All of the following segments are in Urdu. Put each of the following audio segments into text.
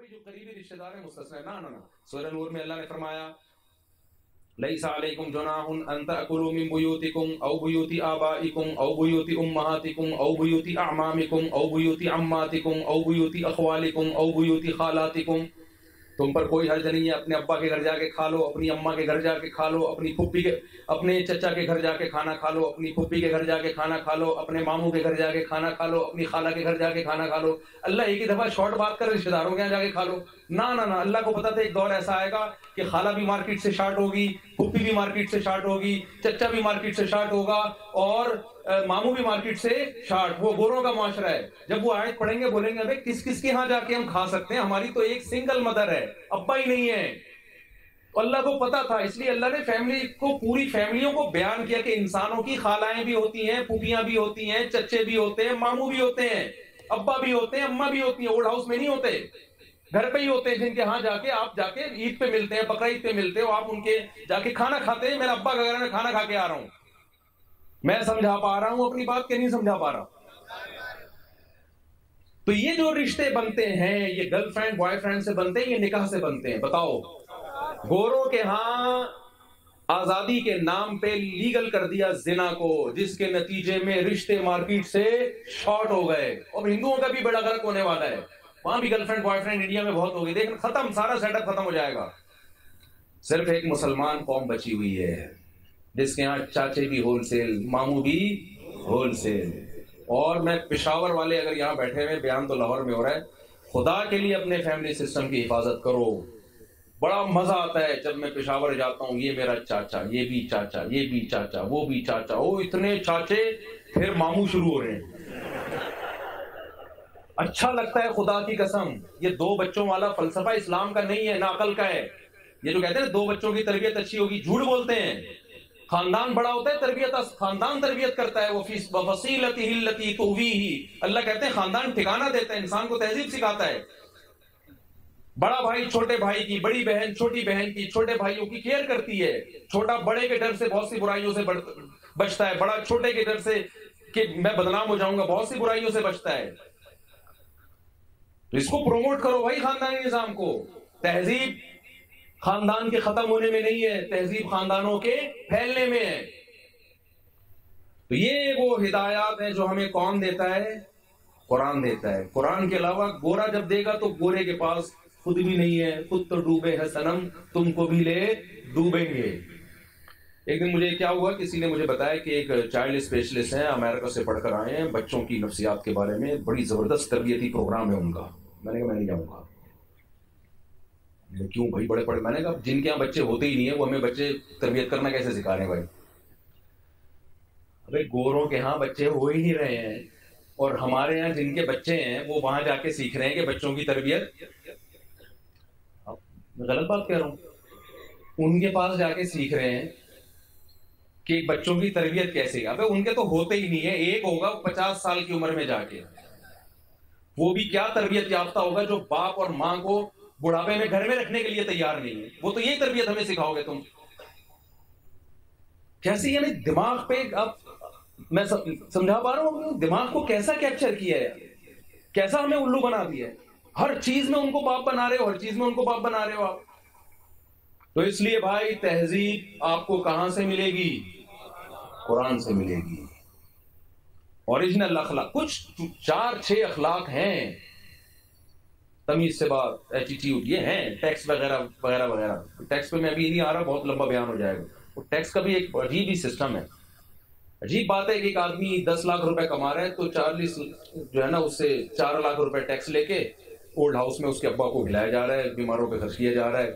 بھائی جو قریبی رشتہ دار ہیں مستثنا ہے. نا سورہ نور میں اللہ نے فرمایا لیس علیکم جناح ان تأکلوا من بیوتکم او بیوت آبائکم او بیوت امہاتکم او بیوت اعمامکم او بیوت عماتکم او بیوت اخوالکم او بیوت خالاتکم. تم پر کوئی حرج نہیں ہے اپنے ابا کے گھر جا کے کھا لو, اپنی اماں کے گھر جا کے کھا لو, اپنی پھپھی کے اپنے چچا کے گھر جا کے کھانا کھا لو, اپنی پھپھی کے گھر جا کے کھانا کھا لو, اپنے ماموں کے گھر جا کے کھانا کھا لو, اپنی خالہ کے گھر جا کے کھانا کھا لو. اللہ ایک ہی دفعہ شارٹ بات کر رشتہ داروں کے یہاں جا کے کھا لو. نہ اللہ کو پتا تھا ایک دور ایسا آئے گا کہ خالہ بھی مارکیٹ سے شارٹ ہوگی, پھپھی بھی مارکیٹ سے شارٹ ہوگی, چچا بھی مارکیٹ سے شارٹ ہوگا اور ماموں بھی مارکیٹ سے شارٹ. وہ گوروں کا معاشرہ ہے. جب وہ آیت پڑھیں گے بولیں گے ابے کس کس کے ہاں جا کے ہم کھا سکتے ہیں, ہماری تو ایک سنگل مدر ہے, ابا ہی نہیں ہے. اللہ کو پتا تھا, اس لیے اللہ نے فیملی کو, پوری فیملیوں کو بیان کیا کہ انسانوں کی خالائیں بھی ہوتی ہیں, پھوپھیاں بھی ہوتی ہیں, چچے بھی ہوتے ہیں, ماموں بھی ہوتے ہیں, ابا بھی ہوتے ہیں, اماں بھی ہوتی ہیں. اولڈ ہاؤس میں نہیں ہوتے, گھر پہ ہی ہوتے ہیں, جن کے ہاں جا کے آپ جا کے عید پہ ملتے ہیں, بقرہ عید پہ ملتے ہو, آپ ان کے جا کے کھانا کھاتے ہیں. میرا ابا کا گھر میں کھانا کھا کے آ رہا ہوں. میں سمجھا پا رہا ہوں اپنی بات کہ نہیں سمجھا پا رہا؟ تو یہ جو رشتے بنتے ہیں یہ گرل فرینڈ بوائے فرینڈ سے بنتے ہیں, یہ نکاح سے بنتے ہیں. بتاؤ, گوروں کے ہاں آزادی کے نام پہ لیگل کر دیا زنا کو, جس کے نتیجے میں رشتے مارکیٹ سے شارٹ ہو گئے. اور ہندوؤں کا بھی بڑا غرق ہونے والا ہے. وہاں بھی girl friend boy friend India میں بہت ہو گئی. دیکھ ختم, سارا سیٹ اپ ختم ہو جائے گا. صرف ایک مسلمان قوم بچی ہوئی ہے جس کے ہاں چاچے بھی ہول سیل, ماموں بھی ہول سیل. اور میں پشاور والے اگر یہاں بیٹھے ہوئے, بیان تو لاہور میں ہو رہا ہے, خدا کے لیے اپنے فیملی سسٹم کی حفاظت کرو. بڑا مزہ آتا ہے جب میں پشاور جاتا ہوں, یہ میرا چاچا, یہ بھی چاچا, یہ بھی چاچا, وہ بھی چاچا, وہ اتنے چاچے, پھر ماموں شروع ہو رہے ہیں. اچھا لگتا ہے خدا کی قسم. یہ 2 بچوں والا فلسفہ اسلام کا نہیں ہے, نہ عقل کا ہے. یہ جو کہتے ہیں 2 بچوں کی تربیت اچھی ہوگی, جھوٹ بولتے ہیں. خاندان بڑا ہوتا ہے, تربیت خاندان تربیت کرتا ہے. وَفَصِيلَتِهِ الَّتِي تُؤْوِيهِ, اللہ کہتے ہیں خاندان ٹھکانہ دیتا ہے, انسان کو تہذیب سکھاتا ہے. بڑا بھائی چھوٹے بھائی کی, بڑی بہن چھوٹی بہن کی, چھوٹے بھائیوں کی کیئر کرتی ہے. چھوٹا بڑے کے ڈر سے بہت سی برائیوں سے بچتا ہے, بڑا چھوٹے کے ڈر سے کہ میں بدنام ہو جاؤں گا بہت سی برائیوں سے بچتا ہے. تو اس کو پروموٹ کرو بھائی, خاندانی نظام کو. تہذیب خاندان کے ختم ہونے میں نہیں ہے, تہذیب خاندانوں کے پھیلنے میں ہے. تو یہ وہ ہدایات ہیں جو ہمیں کون دیتا ہے؟ قرآن دیتا ہے. قرآن کے علاوہ گورا جب دے گا تو گورے کے پاس خود بھی نہیں ہے, خود تو ڈوبے ہے صنم, تم کو بھی لے ڈوبیں گے. ایک دن مجھے کیا ہوا, کسی نے مجھے بتایا کہ ایک چائلڈ اسپیشلسٹ ہیں, امریکہ سے پڑھ کر آئے ہیں, بچوں کی نفسیات کے بارے میں بڑی زبردست تربیتی پروگرام ہے ان کا. میں نے کہا میں نہیں جاؤں گا. کیوں بھائی, بڑے پڑھے. میں نے کہا جن کے یہاں بچے ہوتے ہی نہیں ہیں وہ ہمیں بچے تربیت کرنا کیسے سکھا رہے ہیں بھائی؟ ابے گوروں کے ہاں بچے ہو ہی نہیں رہے ہیں, اور ہمارے یہاں جن کے بچے ہیں وہ وہاں جا کے سیکھ رہے ہیں کہ بچوں کی تربیت. میں غلط بات کہہ رہا ہوں؟ ان کے پاس جا کے سیکھ رہے ہیں کہ بچوں کی تربیت کیسے. ابے ان کے تو ہوتے ہی نہیں ہے, ایک ہوگا 50 سال کی عمر میں جا کے, وہ بھی کیا تربیت یافتہ ہوگا جو باپ اور ماں کو بڑھاپے میں گھر میں رکھنے کے لیے تیار نہیں ہے. وہ تو یہی تربیت ہمیں سکھاؤ گے تم کیسے؟ یعنی دماغ پہ اب میں سمجھا پا رہا ہوں دماغ کو کیسا کیپچر کیا ہے, کیسا ہمیں الو بنا دیا ہے. ہر چیز میں ان کو باپ بنا رہے ہو, ہر چیز میں ان کو باپ بنا رہے ہو آپ. تو اس لیے بھائی تہذیب آپ کو کہاں سے ملے گی؟ قرآن سے ملے گی. اوریجنل اخلاق, کچھ 4-6 اخلاق ہیں. تمیز سے بات, ایٹیٹیوڈ, یہ ہیں. ٹیکس وغیرہ وغیرہ وغیرہ. ٹیکس پہ میں ابھی نہیں آ رہا, بہت لمبا بیان ہو جائے گا. ٹیکس کا بھی ایک عجیب ہی سسٹم ہے. عجیب بات ہے کہ ایک آدمی 10 لاکھ روپے کما رہا ہے تو 40 جو ہے نا اس سے 4 لاکھ روپے ٹیکس لے کے اولڈ ہاؤس میں اس کے ابا کو کھلایا جا رہا ہے, بیماروں پہ خرچ کیا جا رہا ہے.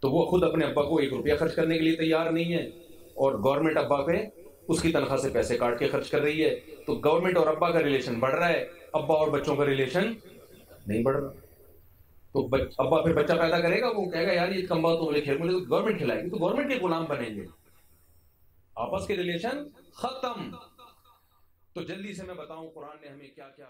تو وہ خود اپنے ابا کو 1 روپیہ خرچ کرنے کے لیے تیار نہیں ہے, اور گورنمنٹ ابا پہ اس کی تنخواہ سے پیسے کاٹ کے خرچ کر رہی ہے. تو گورنمنٹ اور ابا کا ریلیشن بڑھ رہا ہے, ابا اور بچوں کا ریلیشن نہیں بڑھ رہا. تو ابا پھر بچہ پیدا کرے گا, وہ کہے گا یار یہ کم بات تو مجھے گورنمنٹ کھلائے گی, تو گورنمنٹ کے غلام بنیں گے. آپس کے ریلیشن ختم. تو جلدی سے میں بتاؤں قرآن نے ہمیں کیا کیا